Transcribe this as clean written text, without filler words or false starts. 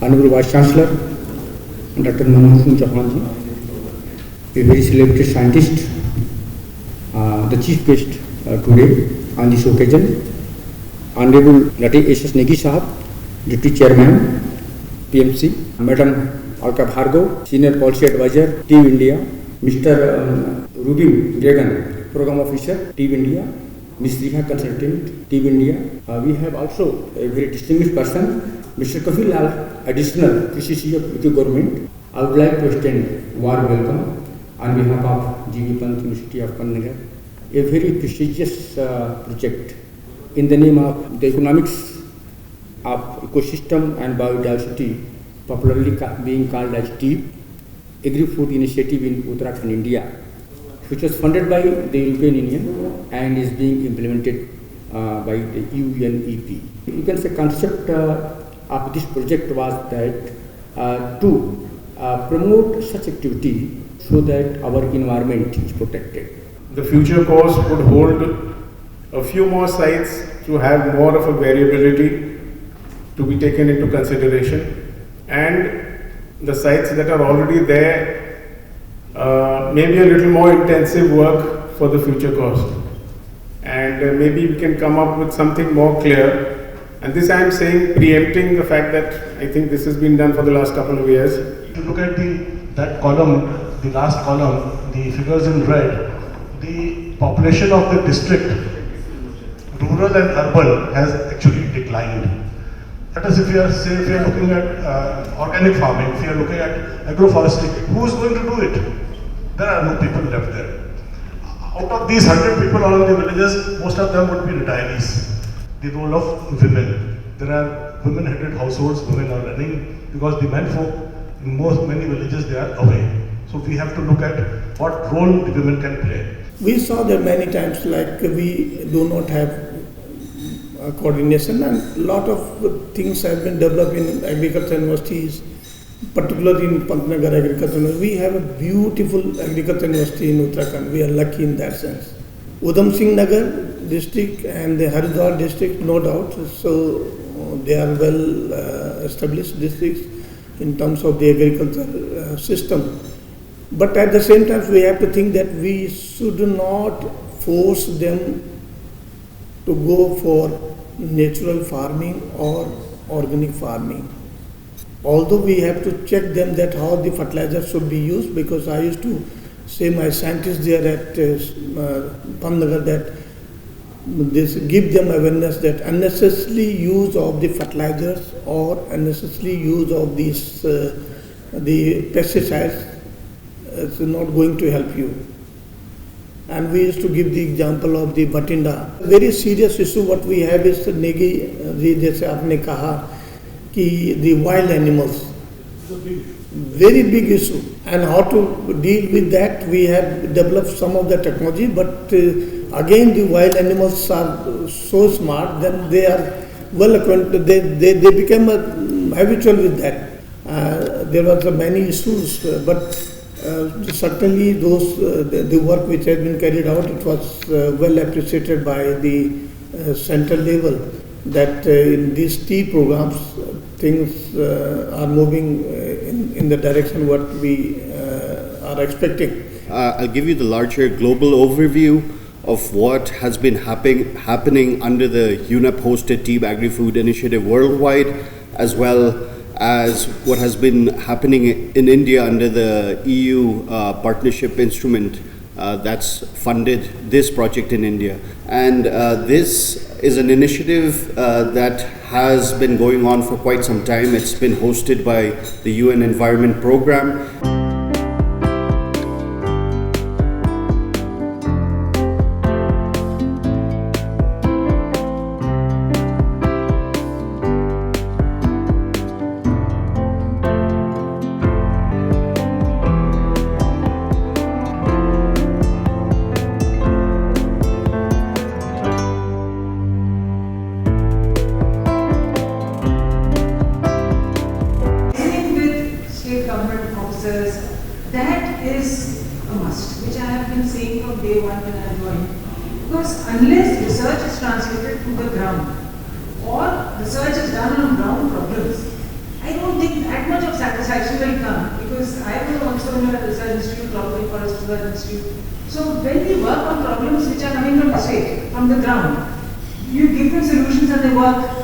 Honorable Vice Chancellor, Dr. Manmohan Singh Chauhan ji, a very celebrated scientist, the chief guest today on this occasion, Honorable Nati S.S. Negi Sahab, Deputy Chairman, PMC, Madam Alka Bhargav, Senior Policy Advisor, TEEB India, Mr. Rubin Gregan, Program Officer, TEEB India, Ms. Riha Consultant, TEEB India. We have also a very distinguished person, Mr. Kafil Lal, Additional PCC of UP Government. I would like to extend warm welcome on behalf of G.V. Pant University of Pantnagar, a very prestigious project in the name of the economics of ecosystem and biodiversity, popularly being called as TEEB, AgriFood initiative in Uttarakhand, India, which was funded by the European Union and is being implemented by the UNEP. You can say concept of this project was that to promote such activity so that our environment is protected. The future course would hold a few more sites to have more of a variability to be taken into consideration, and the sites that are already there maybe a little more intensive work for the future cost, and maybe we can come up with something more clear. And this I am saying preempting the fact that I think this has been done for the last couple of years. If you look at that column, the last column, the figures in red, the population of the district, rural and urban, has actually declined. That is, if you are looking at organic farming, if you are looking at agroforestry, who is going to do it? There are no people left there. Out of these 100 people all in the villages, most of them would be retirees. The role of women. There are women-headed households, women are running, because the men folk in many villages, they are away. So we have to look at what role the women can play. We saw that many times, like we do not have coordination, and a lot of things have been developed in agriculture universities, particularly in Pantnagar Agriculture University. We have a beautiful agriculture university in Uttarakhand. We are lucky in that sense. Udham Singh Nagar district and the Haridwar district, no doubt, so they are well established districts in terms of the agriculture system. But at the same time, we have to think that we should not force them to go for natural farming or organic farming. Although we have to check them that how the fertilizer should be used, because I used to say my scientists there at Pantnagar that this give them awareness that unnecessary use of the fertilizers or unnecessary use of these the pesticides is not going to help you. And we used to give the example of the Batinda. Very serious issue what we have is Negi ji जैसे आपने कहा कि the wild animals, very big issue, and how to deal with that. We have developed some of the technology, but again the wild animals are so smart, then they are well acquainted, they become habitual with that. There were many issues, but certainly those the work which has been carried out, it was well appreciated by the central level, that in these TEEB programs things are moving in the direction what we are expecting. I'll give you the larger global overview of what has been happening under the UNEP-hosted TEEB Agri-Food Initiative worldwide, as well as what has been happening in India under the EU partnership instrument that's funded this project in India. And this is an initiative that has been going on for quite some time. It's been hosted by the UN Environment Programme. That is a must, which I have been saying from day one when I joined. Because unless research is translated to the ground, or research is done on ground problems, I don't think that much of satisfaction will come, because I was also in a research institute, tropical forest research institute. So when we work on problems which are coming from the state, from the ground, you give them solutions and they work.